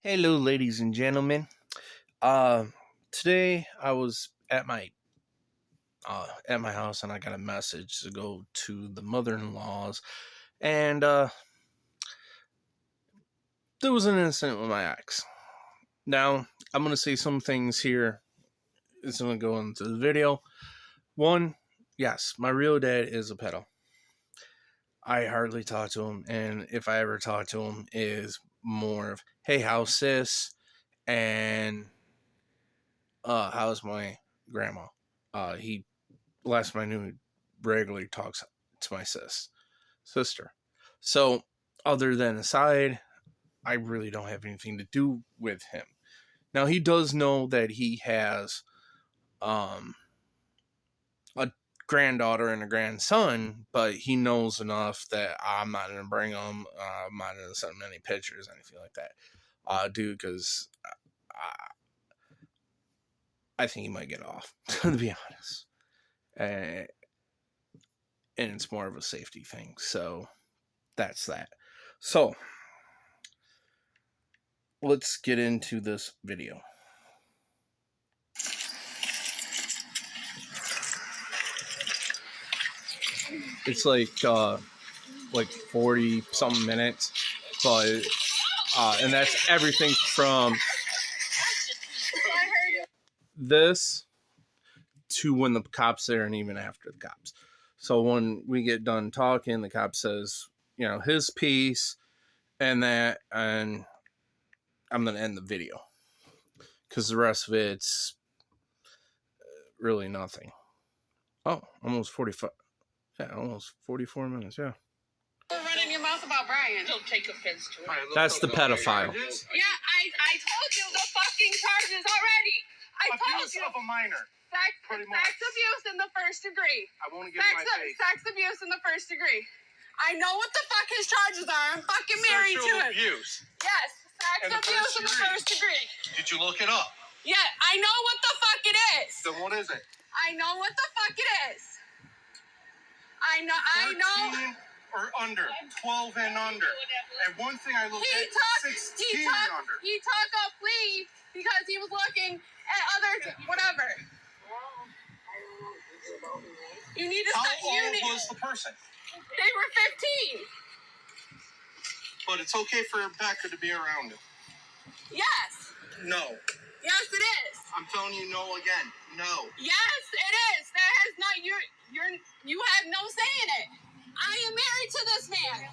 Hello, ladies and gentlemen. Uh, Today I was at my house and I got a message to go to the mother-in-law's, and there was an incident with my ex. Now I'm gonna say some things here. It's gonna go into the video. One, yes, my real dad is a pedo. I hardly talk to him, and if I ever talk to him, is more of "Hey, how's sis?" and "How's my grandma?" He last time I knew, he regularly talks to my sister. So, other than aside, I really don't have anything to do with him. Now, he does know that he has a granddaughter and a grandson, but he knows enough that I'm not going to bring them. I'm not going to send him any pictures, anything like that. Dude, because I think he might get off, to be honest. And it's more of a safety thing. So, that's that. So, let's get into this video. It's like 40 something minutes, but and that's everything from this to when the cops there and even after the cops. So when we get done talking, the cop says, his piece and that, and I'm gonna end the video because the rest of it's really nothing. Oh, almost 45. Yeah, almost 44 minutes. Yeah. Running your mouth about Brian. Don't take offense to it. That's the pedophile. Yeah, I told you the fucking charges already. I told Abuse you. of a minor. Sex abuse in the first degree. I won't give my face. Sex abuse in the first degree. I know what the fuck his charges are. I'm fucking married to him. Sexual abuse. Yes, sex abuse in the first degree. Did you look it up? Yeah, I know what the fuck it is. Then what is it? I know what the fuck it is. I know. 13 or under. 12 and under. And one thing I looked at, 16 and under. He took a plea because he was looking at other whatever. You need to How stop. old was the person? They were 15. But it's okay for Becca to be around him. Yes. No. Yes, it is. I'm telling you no again. No. Yes, it is. That has not you have no say in it. I am married to this man.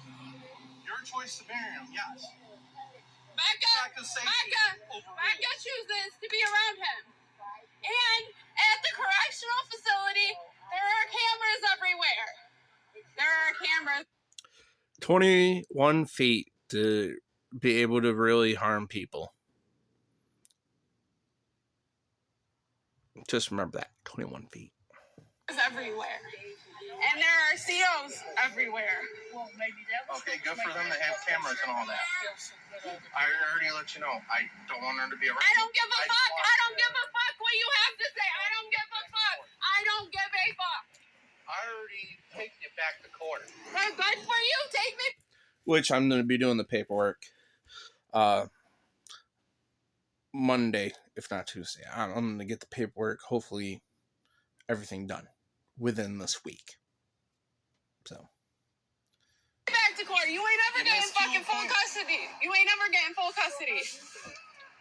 Your choice to marry him, yes. Becca chooses to be around him. And at the correctional facility, there are cameras everywhere. There are cameras. 21 feet to be able to really harm people. Just remember that. 21 feet. Everywhere. And there are COs everywhere. Okay, good for them to have cameras and all that. I already let you know. I don't want her to be around. I don't give a fuck. I don't give a fuck what you have to say. I don't give a fuck. I don't give a fuck. I already taken you back to court. Well, good for you. Take me. Which I'm going to be doing the paperwork Monday, if not Tuesday. I'm going to get the paperwork, hopefully everything done within this week. So. Back to court. You ain't ever getting fucking full custody. You ain't ever getting full custody.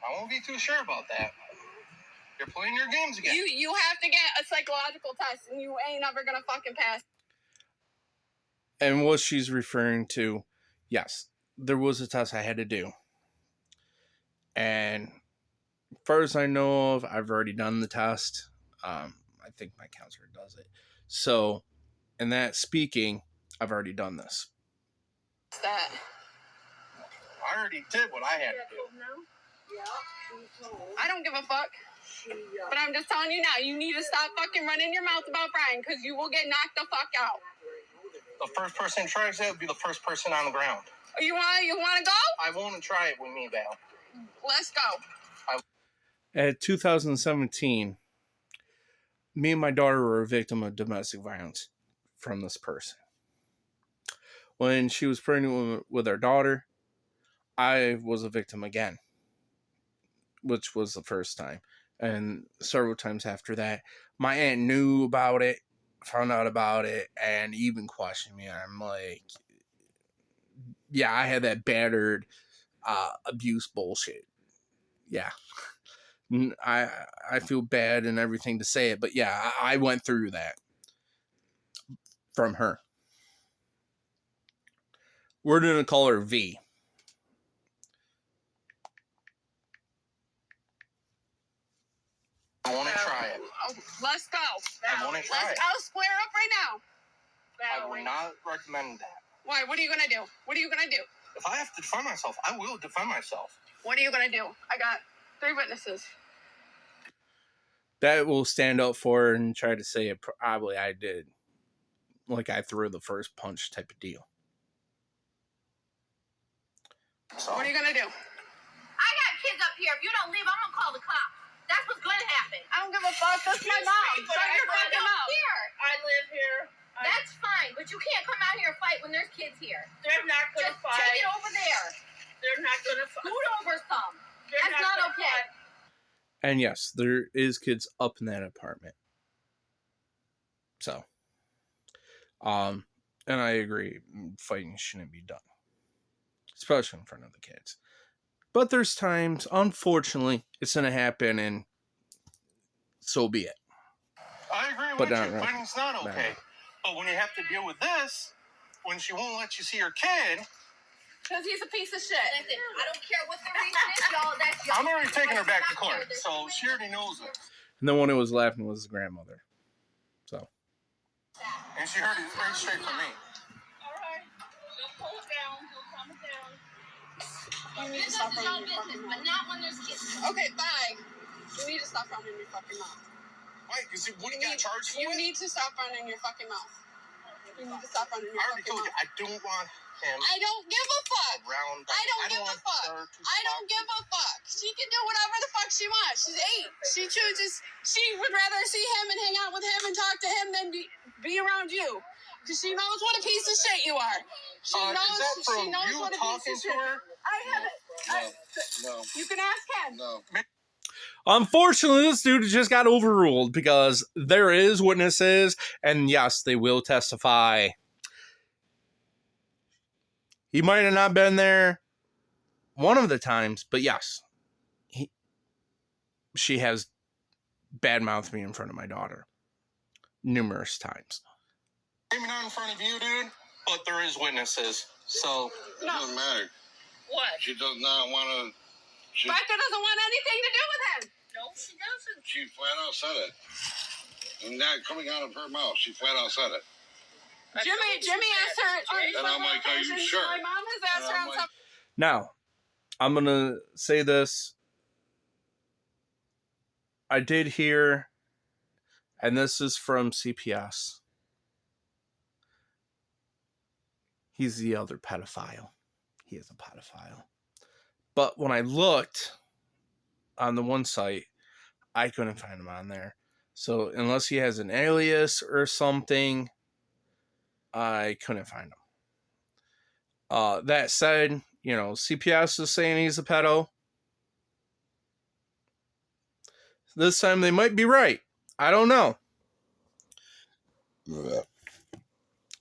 I won't be too sure about that. You're playing your games again. You have to get a psychological test, and you ain't ever gonna fucking pass. And what she's referring to, yes, there was a test I had to do. And as far as I know of, I've already done the test. I think my counselor does it. So, in that speaking, I've already done this. That. I already did what I had to do. I don't give a fuck. But I'm just telling you now, you need to stop fucking running your mouth about Brian, because you will get knocked the fuck out. The first person who tries that would be the first person on the ground. You wanna go? I won't try it with me, Val. Let's go. At 2017, me and my daughter were a victim of domestic violence from this person. When she was pregnant with our daughter, I was a victim again. which was the first time. And several times after that, my aunt knew about it, found out about it, and even questioned me. I'm like, yeah, I had that battered abuse bullshit. Yeah. I feel bad and everything to say it, but yeah, I went through that from her. We're going to call her V. I want to try it. Oh, let's go. I want to try Let's it. go square up right now. I would not recommend that. Why? What are you going to do? What are you going to do? If I have to defend myself, I will defend myself. What are you going to do? I got 3 witnesses. That will stand up for her and try to say it probably I did. Like I threw the first punch type of deal. So, What are you going to do? I got kids up here. If you don't leave, I'm gonna call the cops. That's what's gonna happen. I don't give a fuck. That's my mom. But Shut your I fucking don't mouth. care. I live here. That's fine, but you can't come out here and fight when there's kids here. They're not gonna Just fight. take it over there. They're not gonna fight. Scoot over some. They're That's not gonna okay. fight. And yes, there is kids up in that apartment. So, and I agree, fighting shouldn't be done, especially in front of the kids. But there's times, unfortunately, it's gonna happen, and so be it. I agree But with not you. right. Fighting's not Not okay. right. But when you have to deal with this, when she won't let you see her kid, Because he's a piece of shit. Listen, I don't care what the reason is, y'all. That's y'all. I'm already taking her back to Stop court. there. So she already knows it. And the one who was laughing was the grandmother. So, And she heard it very straight from me. All right. Don't pull it down. Don't calm it down. You need to Business stop is all running your fucking business, but mouth. not when there's kids. Okay, bye. You need to stop running your fucking mouth. Why? Because what do you got charged for? You need to stop running your fucking mouth. You need to stop running your I already fucking told you, mouth. I don't want him I don't give a fuck. around. I don't give a want fuck. her to I don't talk. give a fuck. She can do whatever the fuck she wants. She's 8. She chooses. She would rather see him and hang out with him and talk to him than be around you. Because she knows what a piece of shit you are. She knows. Is that from She knows you what a talking piece to of shit. her? I haven't. No. You can ask him. No. unfortunately, this dude just got overruled because there is witnesses, and yes, they will testify. He might have not been there one of the times, but yes, she has badmouthed me in front of my daughter numerous times. Maybe not in front of you, dude, but there is witnesses. So It doesn't matter. What? She does not want to. Becca doesn't want anything to do with him. No, she doesn't. She flat out said it. And not coming out of her mouth. She flat out said it. Jimmy asked her on And I'm like, are you occasions. sure? My mom has asked And her I'm on like, some. Now, I'm going to say this. I did hear, and this is from CPS. He's the other pedophile. He is a pedophile. But when I looked on the one site, I couldn't find him on there. So unless he has an alias or something, I couldn't find him. That said, you know, CPS is saying he's a pedo. This time they might be right. I don't know.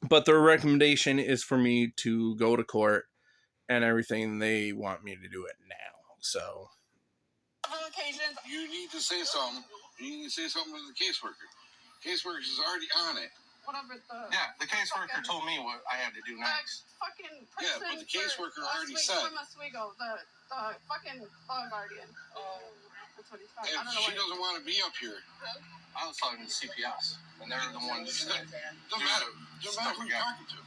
But their recommendation is for me to go to court and everything. They want me to do it now. So, Several occasions. you need to say something. You need to say something to the caseworker. Caseworker is already on it. Whatever the. yeah, the caseworker told me what I had to do next. Fucking person. Yeah, but the caseworker for already Oswego, said. From Oswego, the fucking law guardian. Oh. That's what he's talking. If I don't know she what. doesn't want to be up here, I was talking to CPS, and they're the ones that doesn't matter. Doesn't matter who you're talking to.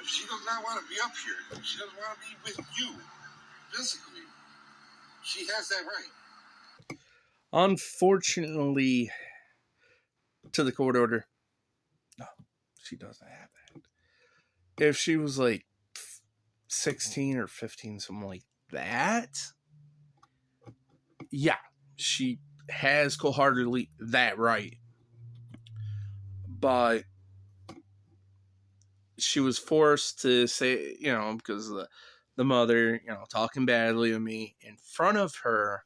If she does not want to be up here, if she doesn't want to be with you physically, she has that right. unfortunately, to the court order, no, she doesn't have that. If she was like 16 or 15, something like that, yeah, she has wholeheartedly that right. But she was forced to say, you know, because of the mother, talking badly of me in front of her.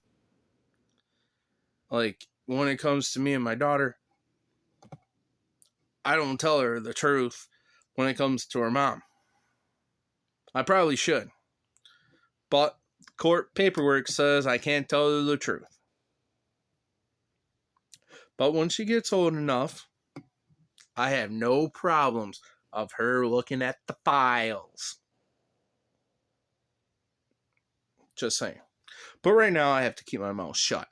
Like, when it comes to me and my daughter, I don't tell her the truth when it comes to her mom. I probably should. But court paperwork says I can't tell her the truth. But when she gets old enough, I have no problems of her looking at the files. Just saying. But right now, I have to keep my mouth shut.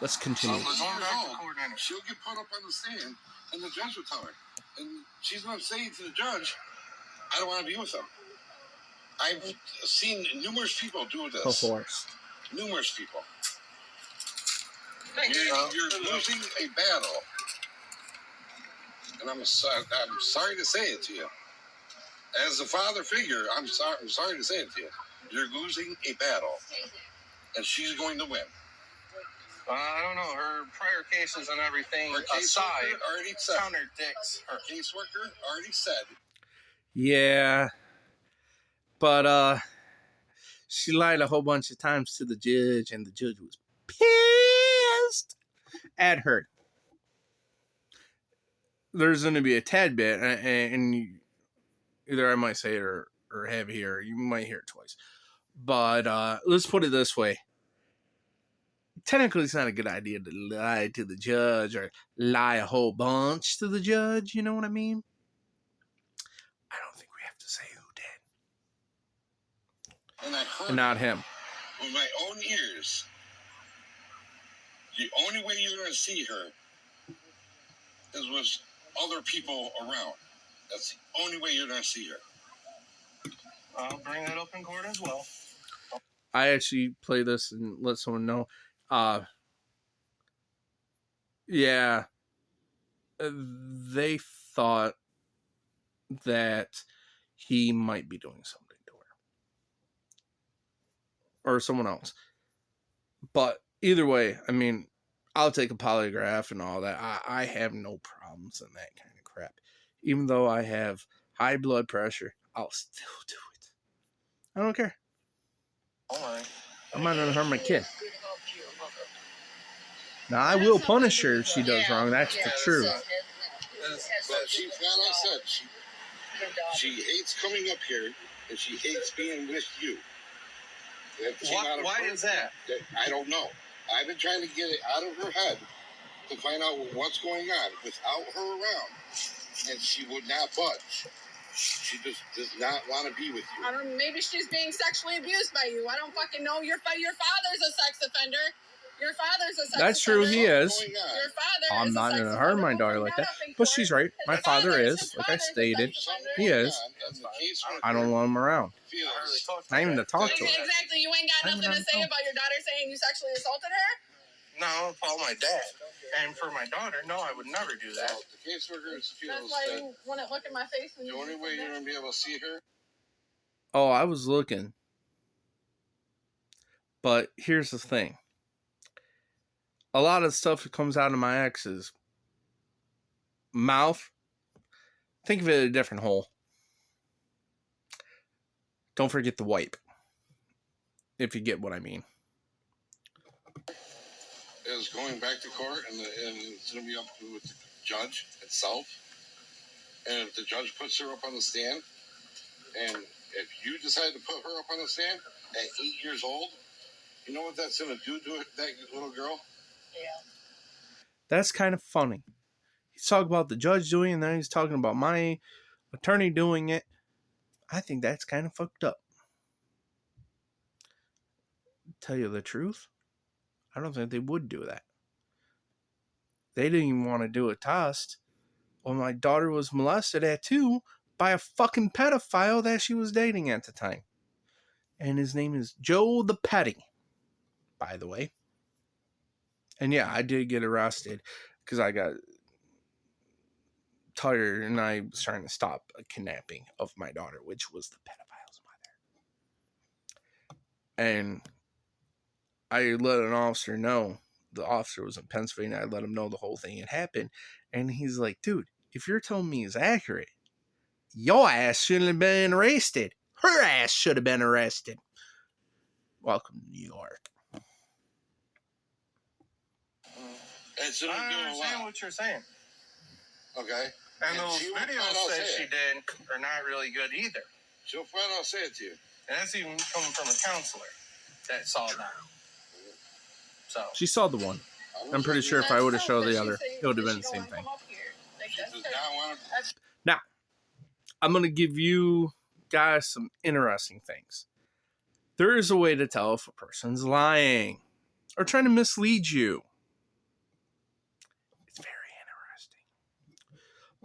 Let's continue. She's going back to court, and she'll get put up on the stand, and the judge will tell her. And she's going to say to the judge, I don't want to be with him. I've seen numerous people do this. Of course. Numerous people. You're losing a battle. And I'm sorry to say it to you. As a father figure, I'm sorry to say it to you. You're losing a battle. And she's going to win. I don't know. Her prior cases and everything Her aside caseworker already said. contradicts her. Her caseworker already said. Yeah. But, she lied a whole bunch of times to the judge, and the judge was pissed at her. There's going to be a tad bit, and either I might say it or have it here, you might hear it twice. But let's put it this way. Technically, it's not a good idea to lie to the judge or lie a whole bunch to the judge. You know what I mean? I don't think we have to say who did. And I heard And not him. with my own ears. The only way you're going to see her is with other people around. That's the only way you're going to see her. I'll bring that up in court as well. I actually play this and let someone know. Yeah, they thought that he might be doing something to her. Or someone else. But either way, I mean, I'll take a polygraph and all that. I have no problems in that kind of crap. Even though I have high blood pressure, I'll still do it. I don't care. All right. I'm not gonna hurt my kid. Now, I will punish her if she does wrong. That's for true. But she flat out said she hates coming up here and she hates being with you. Why is that? I don't know. I've been trying to get it out of her head to find out what's going on without her around, and she would not budge. She just does not want to be with you. I don't. Maybe she's being sexually abused by you. I don't fucking know. Your father's a sex offender. Your father's a sex That's true, offender. he is. Your father. I'm is not a sex gonna hurt offender. my We'll daughter bring like that that. up in But court. she's right. My His father father's- is, his like I father's a stated. sex offender. He is. And the caseworker I don't want him around. feels Not even to talk to her. Exactly. You ain't got I don't nothing to say know. about your daughter saying you sexually assaulted her. No, I'll call my dad. And for my daughter, no, I would never do that. well, the caseworker That's feels why that you wouldn't look in my face when the you. only way you're going to be able to see her. Oh, I was looking. But here's the thing. A lot of stuff that comes out of my ex's mouth, think of it a different hole. Don't forget the wipe. If you get what I mean. Is going back to court, and it's going to be up to the judge itself. And if the judge puts her up on the stand, and if you decide to put her up on the stand at 8 years old, you know what that's going to do to that little girl? That's kind of funny. He's talking about the judge doing it, and then he's talking about my attorney doing it. I think that's kind of fucked up. Tell you the truth, I don't think they would do that. They didn't even want to do a test. Well, my daughter was molested at 2 by a fucking pedophile that she was dating at the time. And his name is Joe the Petty, by the way. And yeah, I did get arrested because I got tired and I was trying to stop a kidnapping of my daughter, which was the pedophile's mother. And I let an officer know. The officer was in Pennsylvania. I let him know the whole thing had happened. And he's like, dude, if you're telling me it's accurate, your ass shouldn't have been arrested. Her ass should have been arrested. Welcome to New York. And shouldn't I be doing a understand lot. what you're saying. Okay? And And those she won't videos find out that say she it. did are not really good either. She'll find out say it to you. And that's even coming from a counselor that saw that. So, She saw the one. I'm pretty sure if I would have showed the other, it would have been the same thing. She does not want to. Now, I'm going to give you guys some interesting things. There is a way to tell if a person's lying or trying to mislead you. It's very interesting.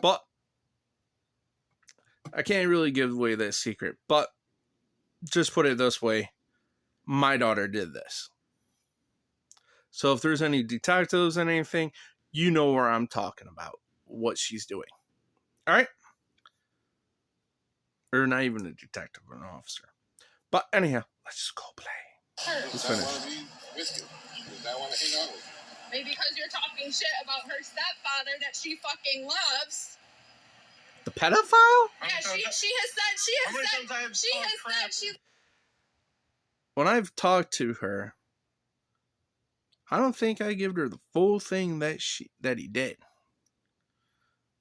But I can't really give away that secret. But just put it this way. My daughter did this. So if there's any detectives and anything, you know where I'm talking about. What she's doing. All right? Or not even a detective or an officer. But anyhow, let's just go play. She does not want to be with you. She does not want to hang out with you. Maybe because you're talking shit about her stepfather that she fucking loves. The pedophile? Yeah, she has said she. When I've talked to her, I don't think I give her the full thing that he did.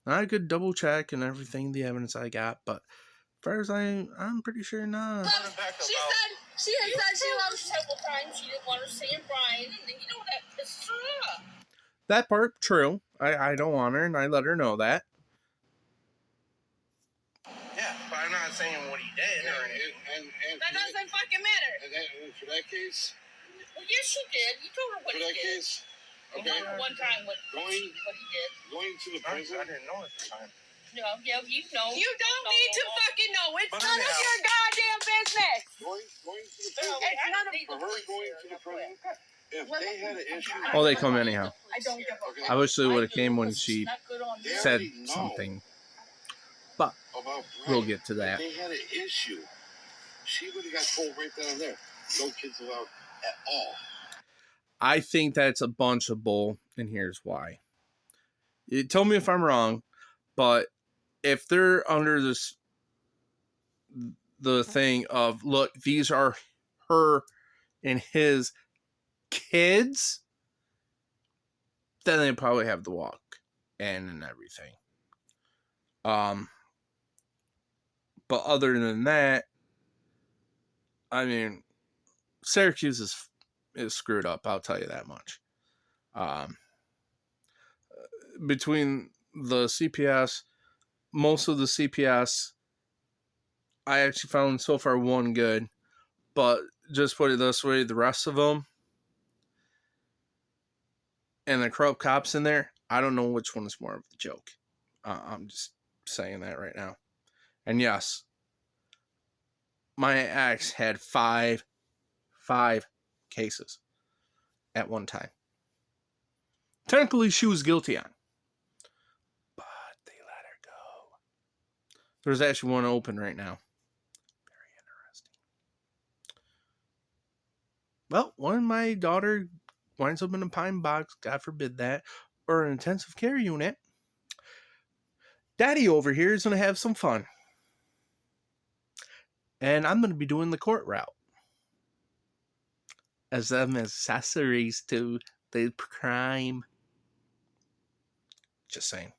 I could double check and everything, the evidence I got, but as far as I'm pretty sure not. She has said she loves several times. She didn't want her seeing Brian, and then, that pisses her off. That part, true. I don't want her, and I let her know that. yeah, but I'm not saying what he did or anything. And that doesn't fucking matter. and for that case, Well, yes, you did. You told her what for he that did. case, You okay, told her one time what he did. going to the I prison. didn't know at the time. No, yeah, you know. You don't need to fucking know. It's But none of anyhow. your goddamn business. Going to the No, prison. I don't need For her going to the prison. If they had an issue. Oh, they come anyhow. I don't give a Okay. I wish they would have I came do, when 'cause she it's not good on you. They said already know something. about We'll Brian. get to that. If they had an issue, she would have got told right then and there. No kids allowed at all. I think that's a bunch of bull, and here's why. Tell me if I'm wrong, but if they're under the thing of, look, these are her and his kids, then they probably have the walk and everything. But other than that, I mean, Syracuse is screwed up. I'll tell you that much. Between the CPS, most of the CPS, I actually found so far one good, but just put it this way, the rest of them and the corrupt cops in there, I don't know which one is more of the joke. I'm just saying that right now. And yes, my ex had five cases at one time. Technically, she was guilty on, but they let her go. There's actually one open right now. Very interesting. Well, when my daughter winds up in a pine box, God forbid that, or an intensive care unit, Daddy over here is going to have some fun. And I'm going to be doing the court route as them accessories to the crime. Just saying.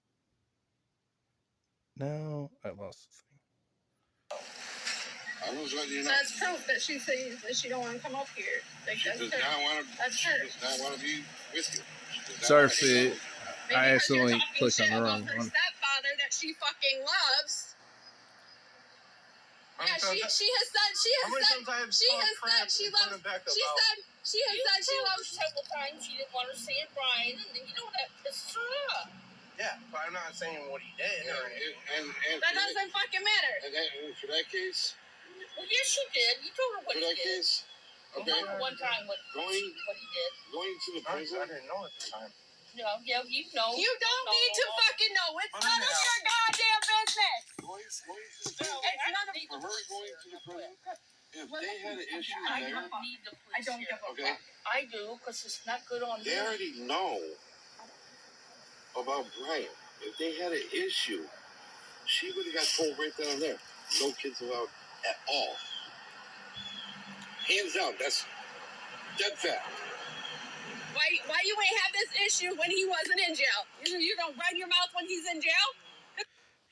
No, I lost the thing. I was letting you know. That's proof that she says that she don't want to come up here. Like, She that's does her. not want to. That's She her. does not want to be with you. She does not Sorry wanna hang if out with you. Maybe I because you're accidentally talking clicked on shit the about wrong her one. stepfather that she fucking loves. How Yeah, many she times has said she loves. She has said she loves. several times. She didn't want her seeing Brian, and then, that pisses her off. Yeah, but I'm not saying what he did or anything. And That doesn't fucking matter. and for that case, Well, yes, you did. You told her what for he that did. case, You okay, told her one time what he did. going to the I prison. didn't know at the time. No, yeah, you know. You don't need to fucking know. It's But none of anyhow. your goddamn business. Going to the It's prison. none of. For her going to the prison. If they had an issue I there, don't need the police I don't here. give a okay, fuck. I do, because it's not good on they you. already know about Brian. If they had an issue, she would have got told right then and there. No kids allowed at all. Hands down, that's dead fact. Why you ain't have this issue when he wasn't in jail? You gonna run your mouth when he's in jail?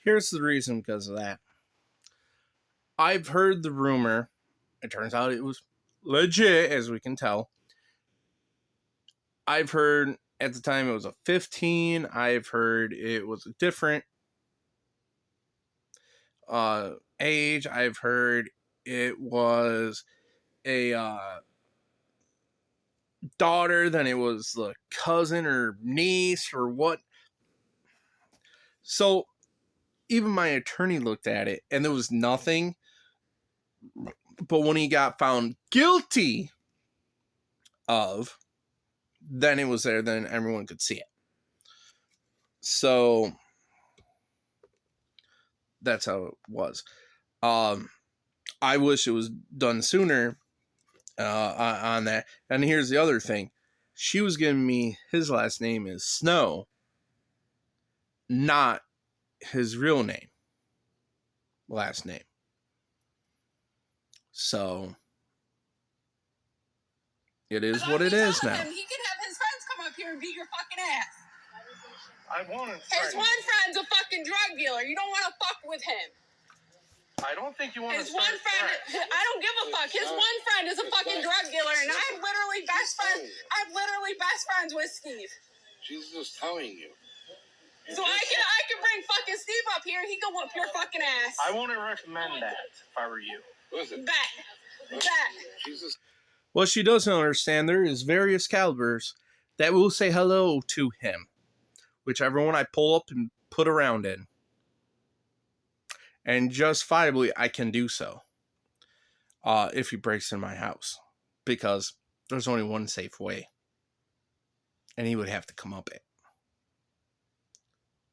Here's the reason because of that. I've heard the rumor. It turns out it was legit, as we can tell. I've heard at the time it was a 15. I've heard it was a different age. I've heard it was a daughter, then it was the cousin or niece or what. So even my attorney looked at it and there was nothing. But when he got found guilty of, then it was there, then everyone could see it. So that's how it was. I wish it was done sooner on that. And here's the other thing. She was giving me his last name is Snow, not his real name. Last name. So it is what it is now. He can have his friends come up here and beat your fucking ass. I won't. His one friend's a fucking drug dealer. You don't want to fuck with him. I don't think you want to. His one friend, I don't give a fuck. His one friend is a fucking drug dealer, and I'm literally best friends with Steve. She's just telling you. So I can bring fucking Steve up here. He can whoop your fucking ass. I wouldn't recommend that if I were you. Listen. Bet. She's just. What she doesn't understand, there is various calibers that will say hello to him. Whichever one I pull up and put around in. And justifiably, I can do so. If he breaks in my house. Because there's only one safe way. And he would have to come up it.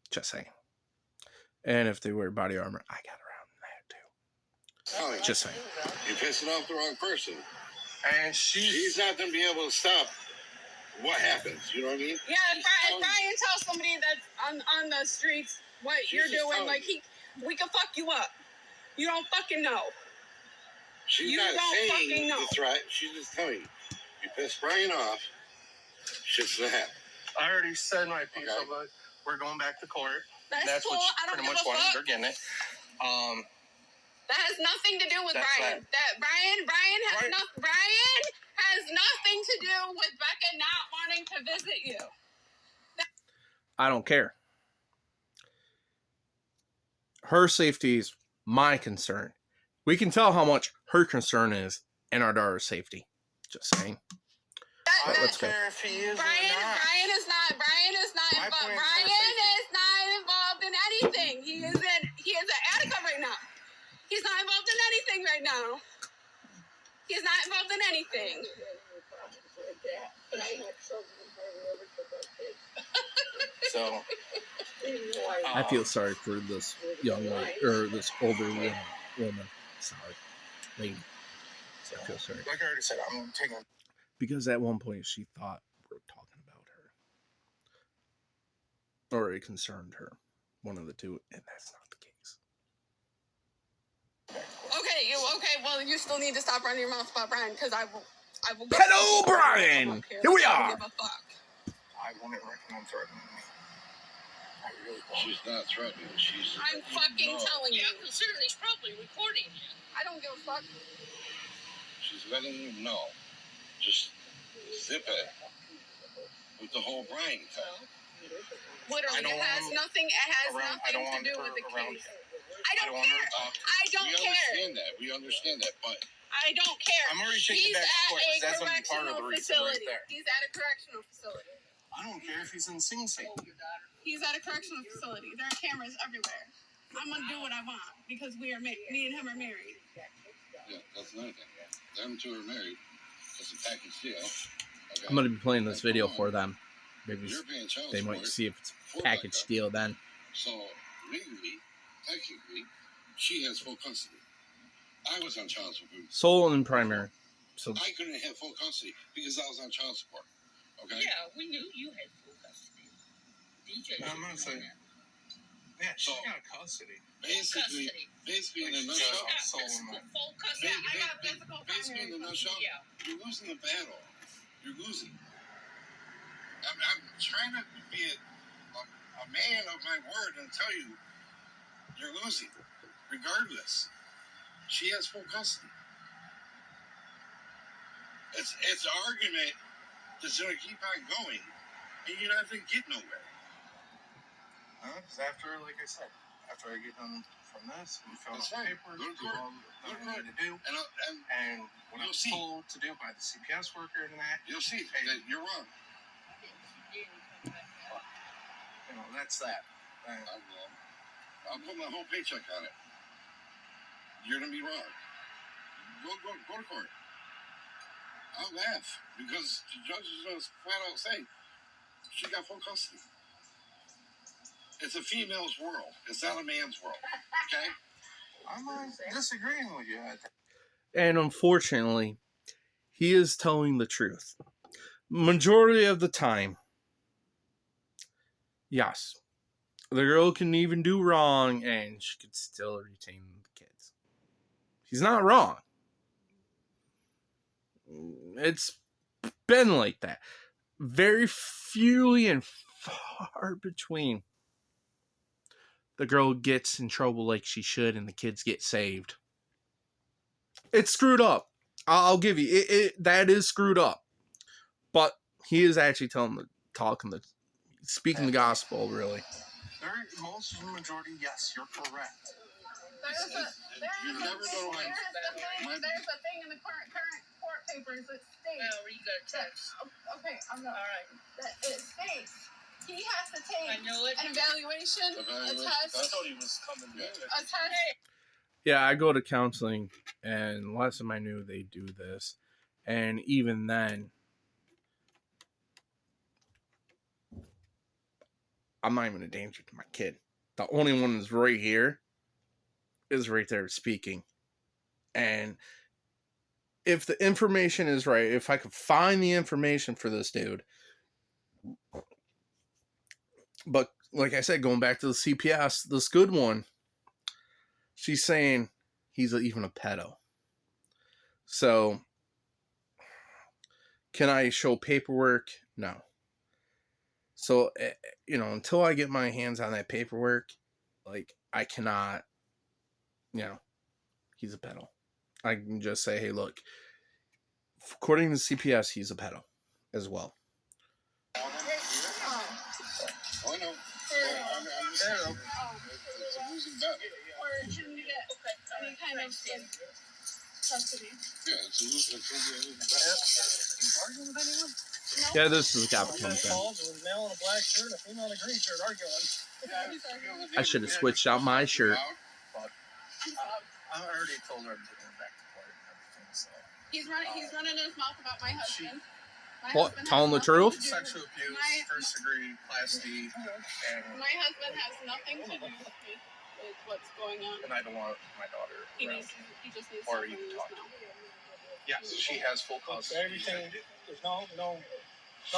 Just saying. And if they wear body armor, I got around that too. Just saying. You're pissing off the wrong person. And she's not going to be able to stop what happens. You know what I mean? Yeah, if Brian tells somebody that's on the streets what you're doing, like we can fuck you up. You don't fucking know. She's not saying the threat. She's just telling you. You piss Brian off, shit's gonna happen. I already said my piece of it. We're going back to court. That's cool. what I don't pretty give much a fuck. They're getting it. That has nothing to do with That's Brian. that. Brian has nothing to do with Becca not wanting to visit you. I don't care. Her safety is my concern. We can tell how much her concern is in our daughter's safety. Just saying. Let's go. Brian is not involved in anything. He is at Attica right now. He's not involved in anything right now. He's not involved in anything. So I feel sorry for this young lady, or this older woman. Sorry. Lady. I feel sorry. like I already said, I'm taking. Because at one point she thought we were talking about her. Or it concerned her. One of the two, and that's not the case. Okay, well, you still need to stop running your mouth about Brian, because I will. Hello, Brian! Here we are! I don't give a fuck. I wouldn't recommend threatening me. I really won't. She's not threatening. She's. I'm fucking telling you. Yeah, considering he's probably recording you. I don't give a fuck. She's letting you know. Just zip it with the whole Brian thing. Literally, it has nothing to do with the case. I don't care. I don't care. We understand that, but I don't care. I'm already taking He's back at court. a That's gonna be part of the correctional reason right facility. there. He's at a correctional facility. I don't care if he's in Sing Sing. He's at a correctional facility. There are cameras everywhere. I'm gonna do what I want because me and him are married. yeah, that's another thing. Them two are married. It's a package deal. Okay? I'm going to be playing this video for them. Maybe You're paying child they might support see if it's for a package Becca. deal then. So legally, technically, she has full custody. I was on child support. Sole and primary. So I couldn't have full custody because I was on child support. Okay. Yeah, we knew you had full custody. DJ. I'm not saying. Yeah, she So- got custody. Basically, in a Yeah. nutshell, So, Full custody. Yeah, I got physical basically in a primary nutshell, Yeah. you're losing the battle. You're losing. I'm trying to be a man of my word and tell you, you're losing. Regardless, she has full custody. It's an argument that's going to keep on going, and you're not going to get nowhere. Because after, like I said, after I get done from this, I'm filling That's out fine. papers, Go to do court. all Go to that I need to do, And and what You'll I'm see. told to do by the CPS worker and that, you'll see that you're wrong. that's that. And I'll put my whole paycheck on it. You're going to be wrong. Go to court. I'll laugh because the judge is going to flat out say she got full custody. It's a female's world. It's not a man's world. Okay? I'm not disagreeing with you. And unfortunately, he is telling the truth. Majority of the time, yes, the girl can even do wrong and she could still retain the kids. He's not wrong. It's been like that. Very few and far between the girl gets in trouble like she should and the kids get saved. It's screwed up. I'll give you it. That is screwed up. But he is actually speaking the gospel, really. Most of the majority, yes, you're correct. You never know when. There's a thing in the current court papers that states. Well, read that text. Okay, I'm not. All right. That it states he has to take I knew it. an evaluation, a test, I thought he was coming to a test. Yeah, I go to counseling, and last time I knew they do this. And even then, I'm not even a danger to my kid. The only one that's right here is right there speaking. And if the information is right, if I could find the information for this dude. But like I said, going back to the CPS, this good one, she's saying he's even a pedo. So, can I show paperwork? No. So, until I get my hands on that paperwork, like, I cannot, he's a pedo. I can just say, hey, look, according to CPS, he's a pedo as well. Oh, I know. It's a losing battle. Or shouldn't you get any kind of custody? Yeah, it's going to be a losing battle. You arguing with anyone? No? Yeah, this is the guy that comes in. With a male in a black shirt and a female in a green shirt arguing. I should have switched out my shirt. I already told her I'm taking her back to court and everything, so. He's running his mouth about my husband. My What, husband telling has the truth? nothing to do- Sexual abuse, My- first degree, class D, and My husband has nothing to do with what's going on. I don't want my daughter He around. he just needs Or to you lose talk. now. Yes, she has full custody. Everything, there's no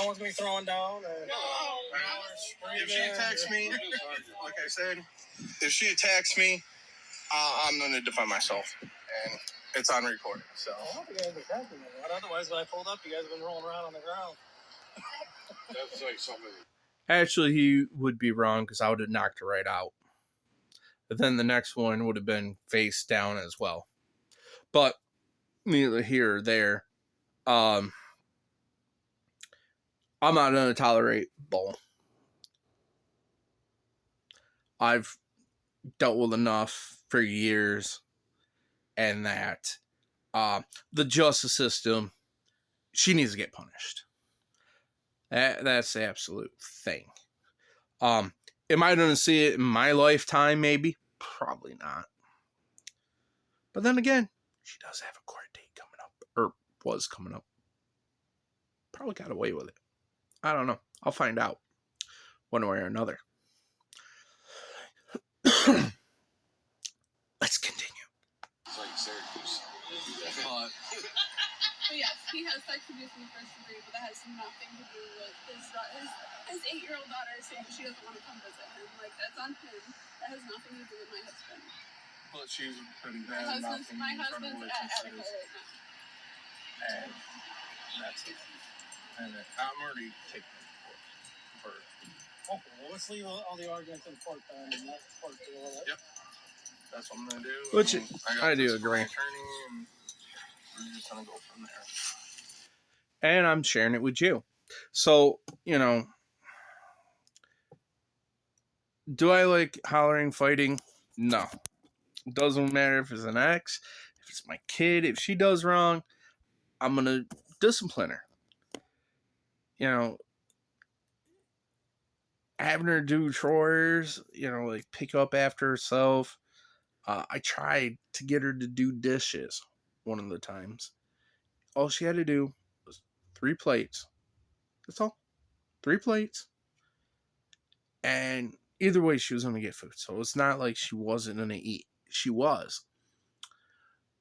one's gonna be throwing down. If she attacks me, like I said, if she attacks me, I'm going to defend myself. And it's on recording, so. I don't think you guys are attacking me. Otherwise, when I pulled up, you guys have been rolling around on the ground. That's like something. Actually, he would be wrong because I would have knocked her right out. But then the next one would have been face down as well. But neither here or there. I'm not going to tolerate bull. I've dealt with enough for years, and that the justice system, she needs to get punished. That's the absolute thing. Am I going to see it in my lifetime? Maybe. Probably not. But then again, she does have a court date coming up, or was coming up. Probably got away with it. I don't know. I'll find out one way or another. Let's continue. It's like Syracuse. But yes, he has sex abuse in the first degree, but that has nothing to do with his 8-year-old daughter saying she doesn't want to come visit him. Like, that's on him. That has nothing to do with my husband. But she's pretty My bad. husband's at Attica right now. And that's it. And I'm already taking it for Okay, well, let's leave all the arguments in court then, and let the court deal with it. Yep. That's what I'm gonna do. Which got I do this with my agree. Attorney, and we're just gonna go from there. And I'm sharing it with you. So, you know, do I like hollering, fighting? No. It doesn't matter if it's an ex, if it's my kid. If she does wrong, I'm going to discipline her. You know, having her do chores, you know, like pick up after herself. I tried to get her to do dishes one of the times. All she had to do was 3 plates. That's all. 3 plates. And either way, she was going to get food. So it's not like she wasn't going to eat. She was.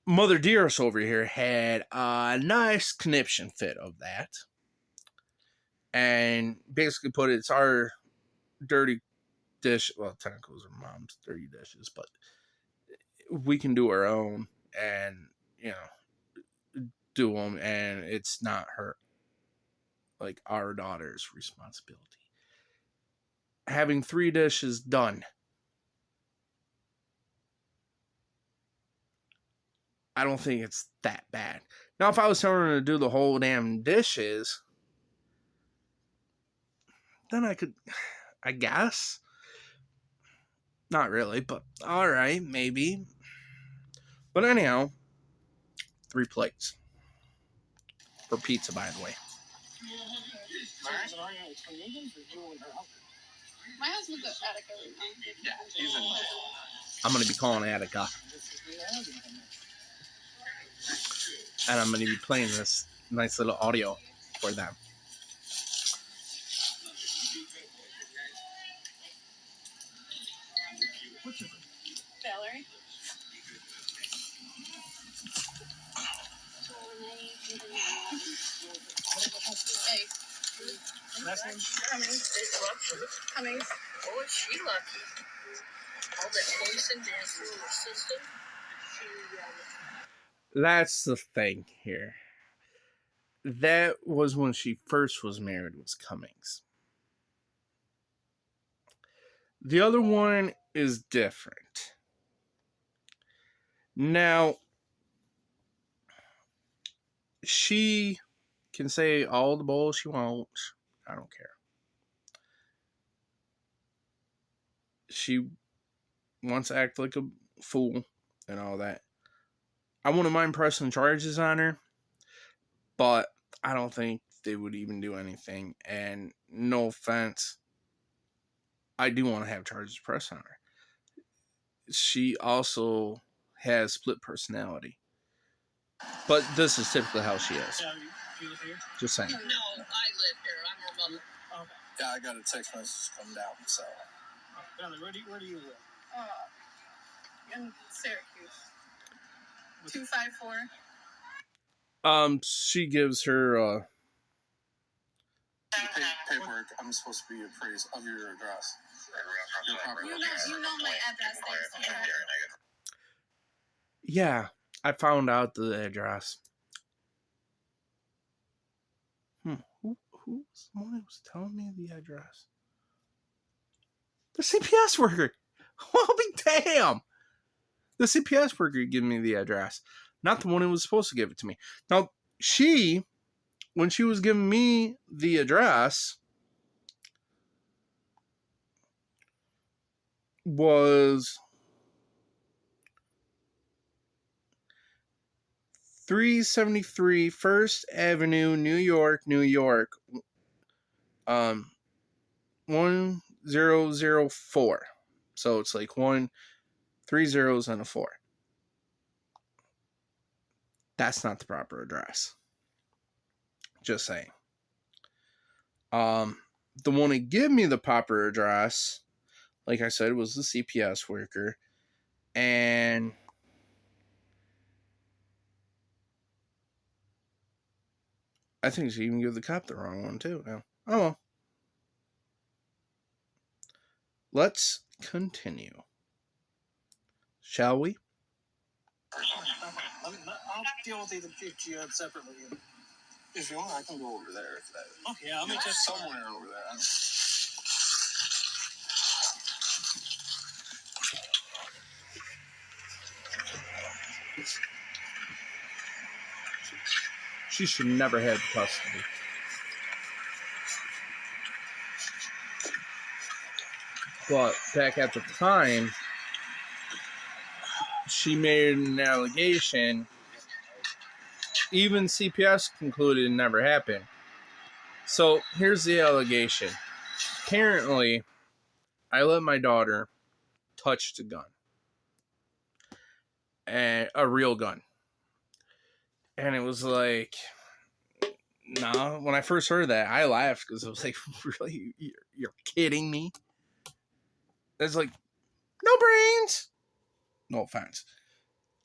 Mother Dearest over here had a nice conniption fit of that. And basically put it's our dirty dish. Well, technically it was her mom's dirty dishes, but we can do our own and, you know, do them. And it's not her, like, our daughter's responsibility. Having 3 dishes done, I don't think it's that bad. Now, if I was telling her to do the whole damn dishes, then I could, I guess. Not really, but alright, maybe. But anyhow, 3 plates. For pizza, by the way. So there's an argument between you guys, or you and her husband? My husband's at Attica right now. Yeah, he's in jail. I'm going to be calling Attica. This is the argument. And I'm going to be playing this nice little audio for them. Valerie. Hey. Last name? Cummings. Oh, is she lucky? All that poison danced through her system. That's the thing here. That was when she first was married, was Cummings. The other one is different. Now, she can say all the bull she wants. I don't care. She wants to act like a fool and all that. I wouldn't mind pressing charges on her, but I don't think they would even do anything. And no offense, I do want to have charges pressed on her. She also has split personality. But this is typically how she is. Yeah, you live here? Just saying. No, I live here. I'm her mother. Okay. Yeah, I got a text message come down, so. Valerie, where do you live? In Syracuse. 254. She gives her Paperwork, I'm supposed to be appraised of your address. Your property You address. know my address. Thanks to her. yeah, I found out the address. Who was the one who was telling me the address? The CPS worker. Well, be damn. The CPS worker gave me the address, not the one who was supposed to give it to me. Now, when she was giving me the address, was 373 First Avenue, New York, New York. 1004. So it's like 3 zeros and a 4. That's not the proper address. Just saying. The one that gave me the proper address, like I said, was the CPS worker. And I think she even gave the cop the wrong one too. Now, oh well. Let's continue, shall we? I'll deal with you separately. If you want, I can go over there. If that. Okay, I'll meet you Somewhere over there. She should never have custody. But back at the time, she made an allegation. Even CPS concluded it never happened. So here's the allegation. Apparently, I let my daughter touch the gun. And a real gun. And it was like, nah. When I first heard that, I laughed because I was like, really? You're kidding me? It's like, no brains. No offense.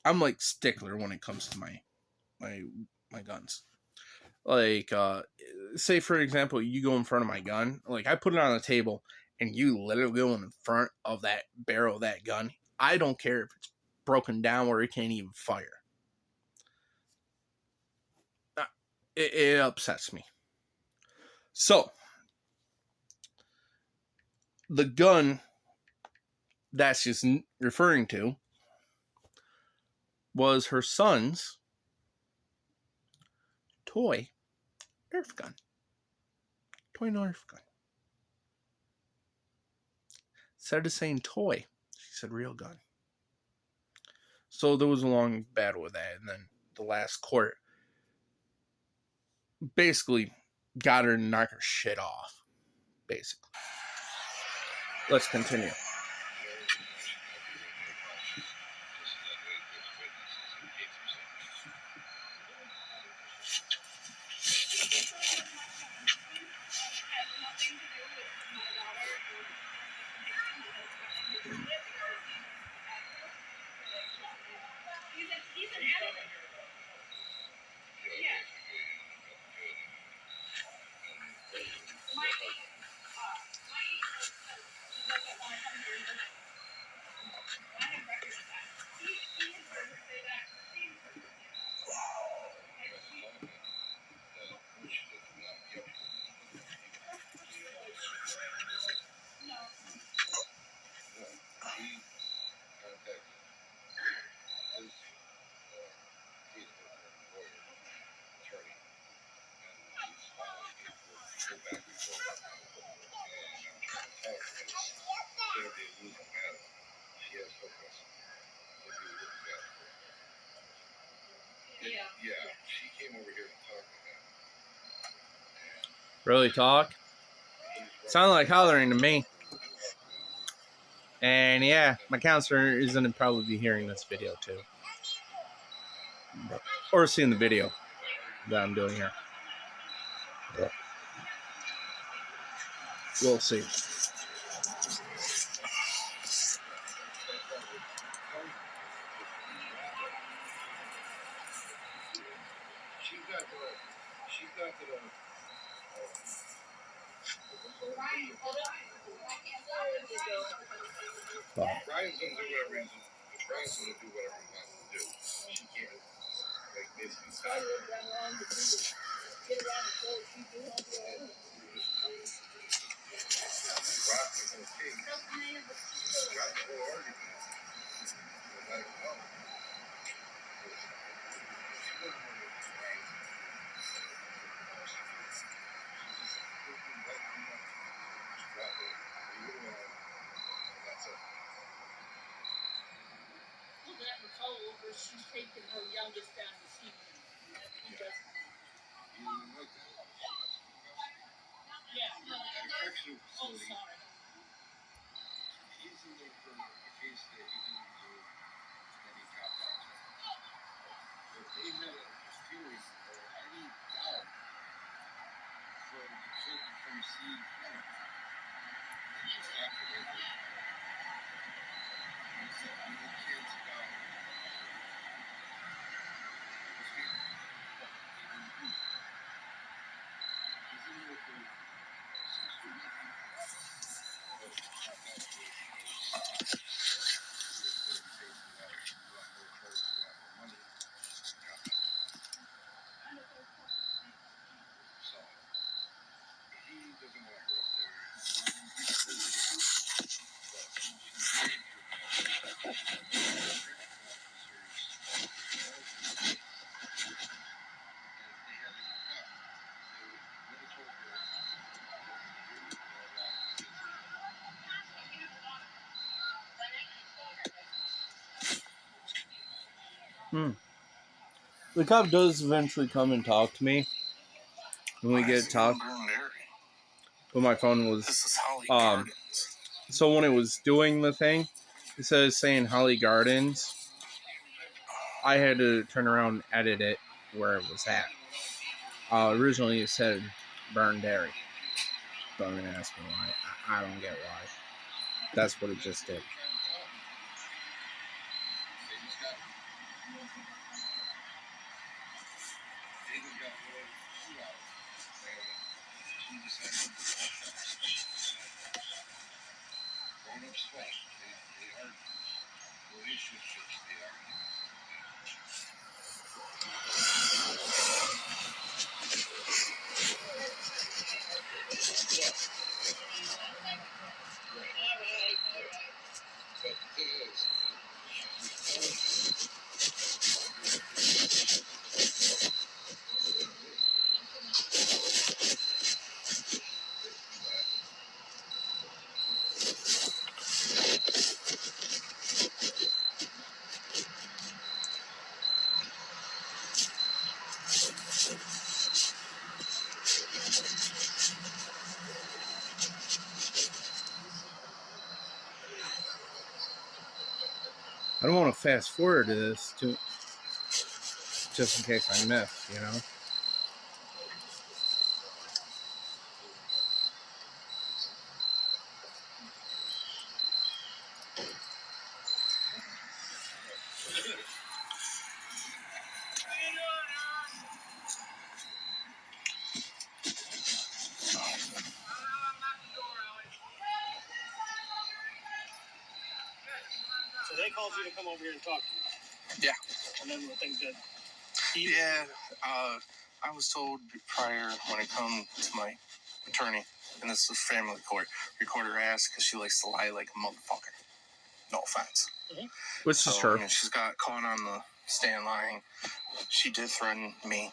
I'm like stickler when it comes to my guns. Like, say for example, you go in front of my gun. Like, I put it on the table, and you literally go in front of that barrel of that gun. I don't care if it's broken down where it can't even fire. It upsets me. So, the gun that she's referring to was her son's toy Nerf gun. Toy Nerf gun. Instead of saying toy, she said real gun. So there was a long battle with that, and then the last court basically got her to knock her shit off. Basically. Let's continue. Yeah, she came over here to talk to him. Really talk? Sounded like hollering to me. And yeah, my counselor is going to probably be hearing this video too. Or seeing the video that I'm doing here. We'll see. Brian's gonna do whatever he's Brian's gonna do whatever he wants to do. She can't like basically stop her. Rock is okay. Rock the whole argument. Let it go. She doesn't want to get Brian. She's taking her youngest down to see me. He doesn't. Yeah. Correctional Oh, facility. sorry. He's in there for a case that he didn't do any cop out. If they had a theory or any doubt from the kid from seeing him, they just activated it. He said, I'm the kid's about The cop does eventually come and talk to me. When we get talk, but my phone was This is Holly Gardens. so when it was doing the thing, instead of saying Holly Gardens, I had to turn around and edit it where it was at. Originally it said Burn Dairy. Don't even ask me why. I don't get why. That's what it just did. I don't want to fast forward to this just in case I miss, you know? So they called you to come over here and talk to you. Yeah. And then what things did. Yeah, I was told prior when I come to my attorney, and this is family court, record her ass because she likes to lie like a motherfucker. No offense. Which is true. I mean, she's got caught on the stand lying. She did threaten me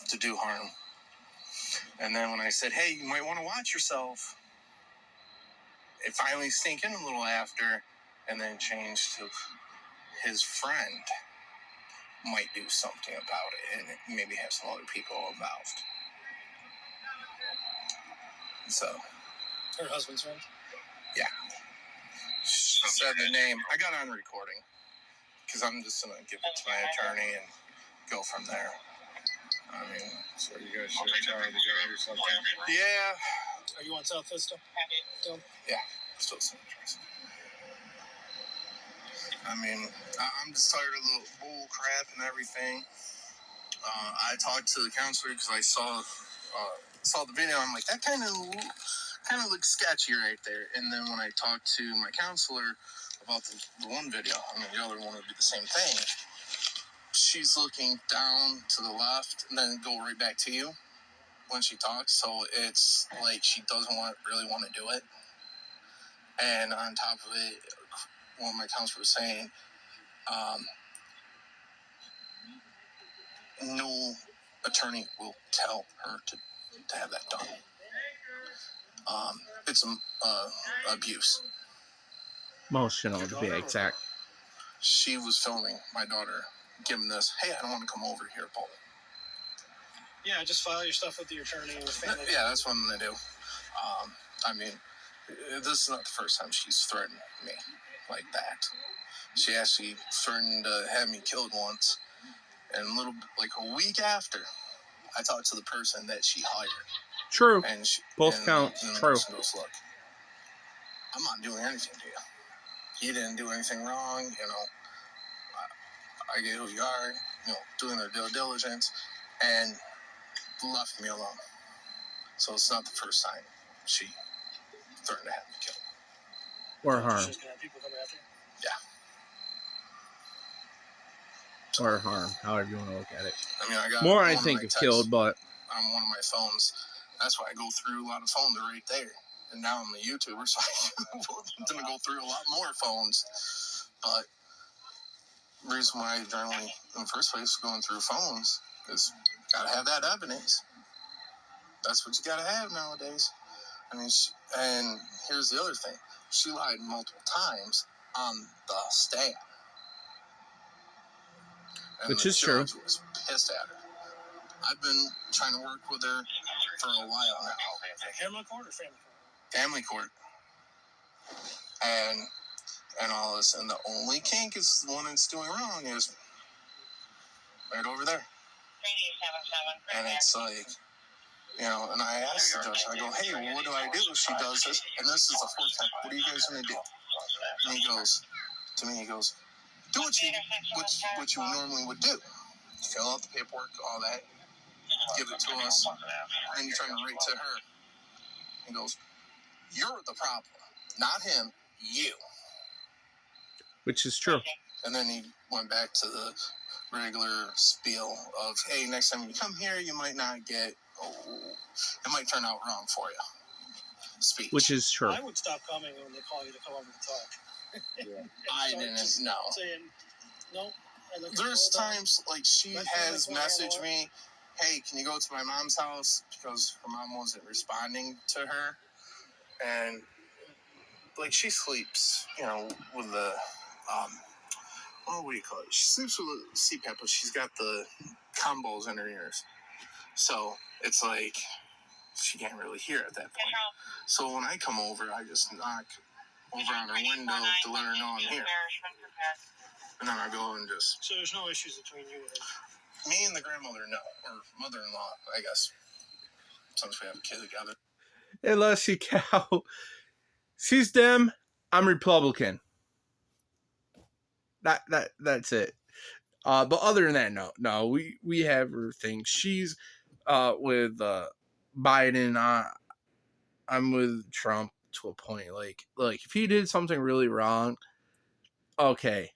to do harm. And then when I said, hey, you might want to watch yourself, it finally sneaked in a little after, and then changed to his friend might do something about it and maybe have some other people involved. So, Her husband's friend? yeah. She said the name. I got on recording because I'm just going to give it to my attorney and go from there. I mean, so you guys should try together or something. Yeah. Are you on South Vista? Yeah, still some interest. I mean, I'm just tired of the bull crap and everything. I talked to the counselor because I saw the video. I'm like, that kind of looks sketchy right there. And then when I talked to my counselor about the one video, I mean, the other one would be the same thing. She's looking down to the left and then go right back to you when she talks. So it's like she doesn't really want to do it. And on top of it, what my counselor was saying, no attorney will tell her to have that done. It's abuse. Emotional, to be exact. She was filming my daughter, giving this, hey, I don't want to come over here, Paul. Yeah, just file your stuff with your attorney or family. Yeah, that's what I'm going to do. I mean, this is not the first time she's threatened me like that. She actually threatened to have me killed once. And a week after, I talked to the person that she hired. True. And Both counts. And True. She goes, look, I'm not doing anything to you. You didn't do anything wrong, you know. I get who you are, you know, doing their due diligence, and left me alone. So it's not the first time she threatened to have me killed. Or harm. She's gonna have people come after you? Yeah. Or harm, however you want to look at it. I mean, I got more, I think, of killed, but on one of my phones. That's why I go through a lot of phones. They're right there. And now I'm a YouTuber, so I'm going to go through a lot more phones. But the reason why I generally, in the first place, going through phones is got to have that evidence. That's what you got to have nowadays. I mean, and here's the other thing. She lied multiple times on the stand. And Which the is true. judge was pissed at her. I've been trying to work with her for a while now. Family court or family court? Family court. And all this. And the only kink is the one that's doing wrong is right over there. And it's like, you know, and I asked the judge, I go, hey, well, what do I do if she does this? And this is the fourth time. What are you guys going to do? And he goes, to me, he goes, do what you normally would do. Fill out the paperwork, all that, give it to us, and you're trying to write to her. He goes, you're the problem, not him, you. Which is true. And then he went back to the regular spiel of, hey, next time you come here, you might not get, it might turn out wrong for you. Speech. Which is true. I would stop coming when they call you to come over to talk. I didn't know. Saying, no. There's times, like, she has messaged me, hey, can you go to my mom's house? Because her mom wasn't responding to her. And, like, she sleeps, you know, with the, what do you call it? She sleeps with a CPAP, but she's got the combos in her ears. So, it's like, she can't really hear at that point. So when I come over, I just knock over on her window to let her know I'm here. And then I go and just... So there's no issues between you and him? Me and the grandmother, no. Or mother-in-law, I guess. Since we have a kid together. Unless she cow. She's Dem, I'm Republican. That's it. But other than that, no. We have her thing. She's with Biden. I'm with Trump to a point. Like if he did something really wrong, okay.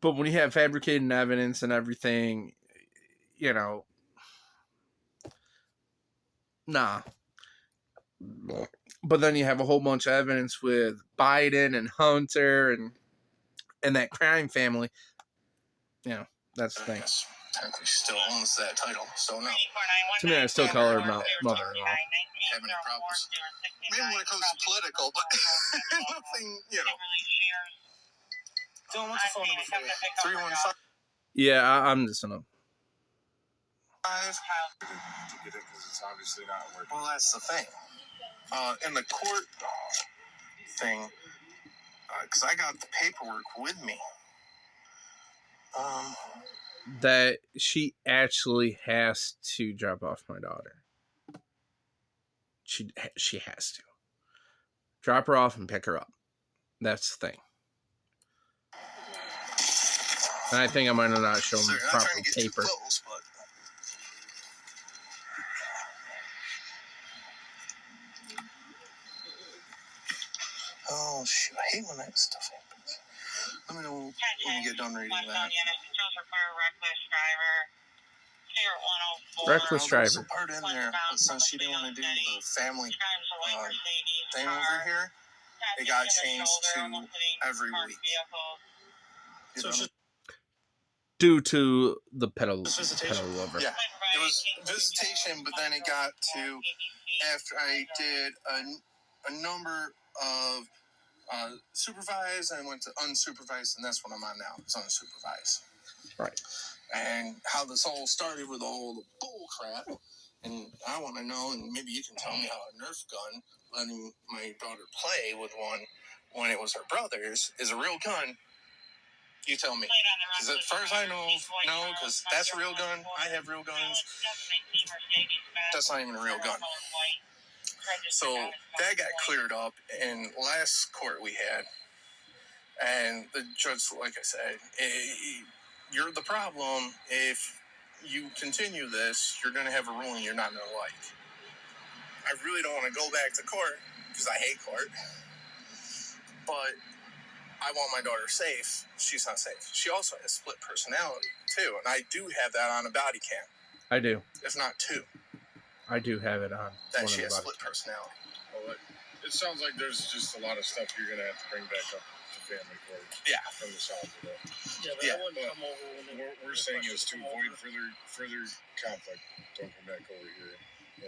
But when you have fabricated evidence and everything, you know, nah. But then you have a whole bunch of evidence with Biden and Hunter and that crime family. You know, that's the thing. Yes, technically she still owns that title, so no. To me, I still call her mother-in-law. Have any problems? Maybe when it comes to political, but nothing, you know. Dylan, what's the phone number for you? 315. Yeah, I'm just gonna. To get it because it's obviously not working. Well, that's the thing. In the court thing, because I got the paperwork with me. That she actually has to drop off my daughter. She has to drop her off and pick her up. That's the thing. And I think I might have not shown So proper paper. Close, but... Oh, shoot. I hate when that stuff happens. Let me know when you get done reading that. Reckless driver. There's a part in there, but since she didn't want to do the family thing over here, it got changed to every week. You So know? just Due to the pedal visitation? lover. Yeah, it was visitation, but then it got to after I did a number of supervised, and I went to unsupervised, and that's what I'm on now. It's unsupervised. Right. And how this all started with all the bull crap, and I want to know, and maybe you can tell me how a Nerf gun, letting my daughter play with one when it was her brother's, is a real gun. You tell me. Because as far as I know, no, because that's a real gun. I have real guns. That's not even a real gun. So that got cleared up in last court we had. And the judge, like I said, you're the problem. If you continue this, you're going to have a ruling you're not going to like. I really don't want to go back to court because I hate court. But I want my daughter safe. She's not safe. She also has split personality, too. And I do have that on a body cam. I do. If not two. I do have it on. That she has split personality. Well, it sounds like there's just a lot of stuff you're going to have to bring back up to family court. Yeah. From the sounds of it. Yeah, but I wouldn't come over when What we're saying is to avoid further conflict. Don't come back over here.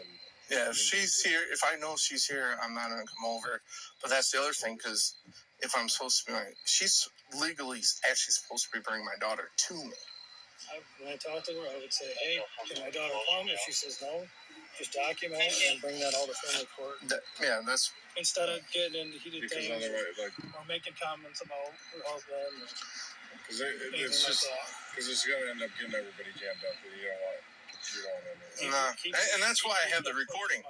And yeah, if she's here, if I know she's here, I'm not going to come over. But that's the other thing, because if I'm supposed to be, she's legally actually supposed to be bringing my daughter to me. When I talk to her, I would say, hey, can my daughter come? If she says no, just document it and bring that all to family court. Yeah, that's Instead of getting into heated Because things otherwise, like, or making comments about her husband. because Anything it's like just that. because it's gonna end up getting everybody jammed up. And you don't want. and that's why I have the recording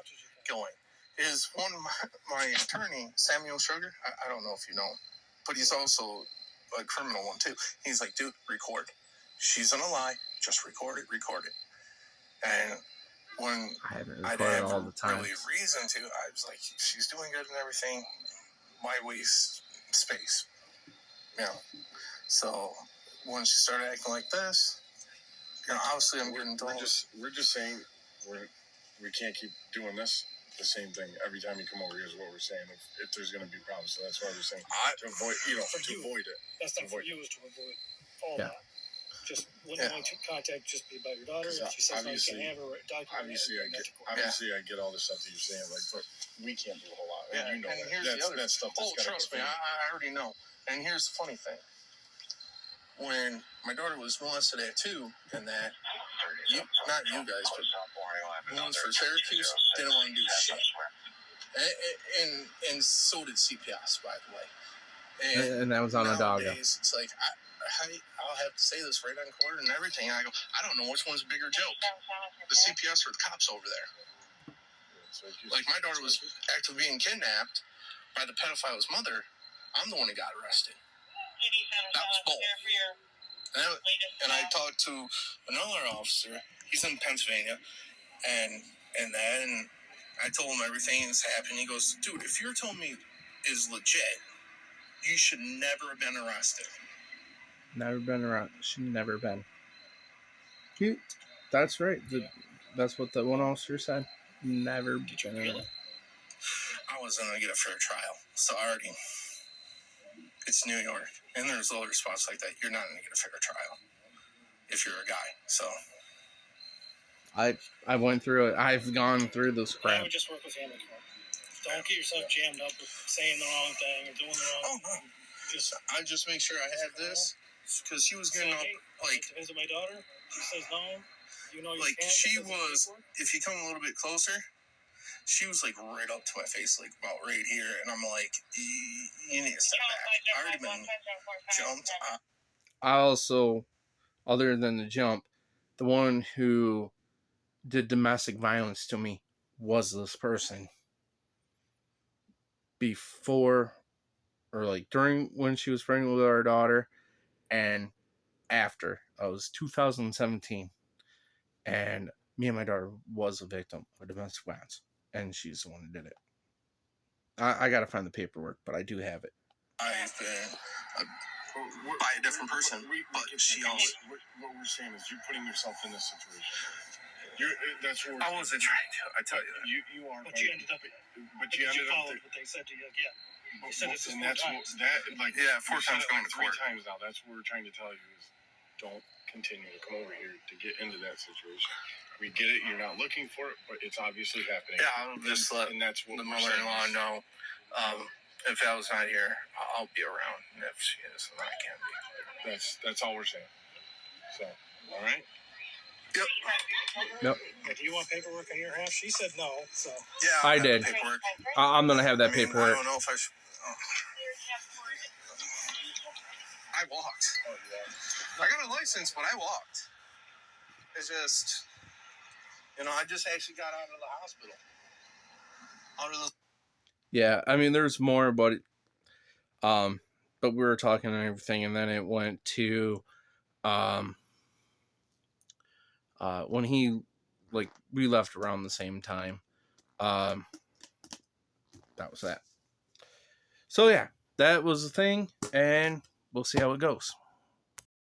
going. Is one of my attorney, Samuel Sugar. I don't know if you know him, but he's also a criminal one too. He's like, dude, record. She's gonna lie. Just record it. And when I haven't I recorded didn't all the time. really reason to, I was like, she's doing good and everything. Why waste space? So when she started acting like this, obviously I'm getting told. We're just saying we can't keep doing this. The same thing every time you come over here is what we're saying. If there's going to be problems, so that's why we're saying to avoid, avoid it. That's not for you, is to avoid all that. Just limiting contact, just be about your daughter. If she says no, you can't have her document. Obviously, I get all the stuff that you're saying, like, but we can't do a whole lot. Yeah, and you know and that. Here's the other stuff. Trust me, I already know. And here's the funny thing: when my daughter was molested at 2, and that, not you guys, but the ones for Syracuse didn't want to do shit. And so did CPS, by the way. And that was on a dog. Nowadays, it's like, I'll have to say this right on court and everything. I go, I don't know which one's a bigger joke, the CPS or the cops over there. Like, my daughter was actually being kidnapped by the pedophile's mother. I'm the one who got arrested. That was both. And I talked to another officer. He's in Pennsylvania, and I told him everything that's happened. He goes, dude, if you're telling me is legit, you should never have been arrested. Never been around. Should never been. That's right. That's what the one officer said. Never been around. I wasn't going to get a fair trial. So it's New York. And there's other spots like that. You're not going to get a fair trial if you're a guy. So I went through it. I've gone through this I crap. would just work with family court. Don't get yourself jammed up with saying the wrong thing or doing the wrong thing. I just make sure I had this because she was getting up like. Is it my daughter? She says no. You know you like can't. She was. If you come a little bit closer, she was like right up to my face, like about right here, and I'm like, you need to step back. I already been jumped. I also, other than the jump, the one who did domestic violence to me was this person. Before, or like during when she was pregnant with our daughter, and after. It was 2017, and me and my daughter was a victim of domestic violence, and she's the one who did it. I gotta find the paperwork, but I do have it. I've been by a different person, but she also. What we're saying is you're putting yourself in this situation. That's what I wasn't trying to. I tell you that. You are. But you ended up. But you ended up. Followed what they said to you again. You said this is And 4 that's times. Yeah, 4 times going to 3 court. times now. That's what we're trying to tell you is don't continue to come over here to get into that situation. We get it. You're not looking for it, but it's obviously happening. Yeah, I'll just let and that's what the mother-in-law know. If Al's not here, I'll be around. And if she is, then I can be. That's all we're saying. So, all right. Nope. Do you want paperwork on your half? She said no. So Yeah, I did. Paperwork. I'm gonna have that I mean, paperwork. I don't know if I should. I walked. I got a license, but I walked. It's just, I just actually got out of the hospital. Yeah, I mean, there's more, but we were talking and everything, and then it went to, when he, like, we left around the same time. That was that. So yeah, that was the thing, and we'll see how it goes.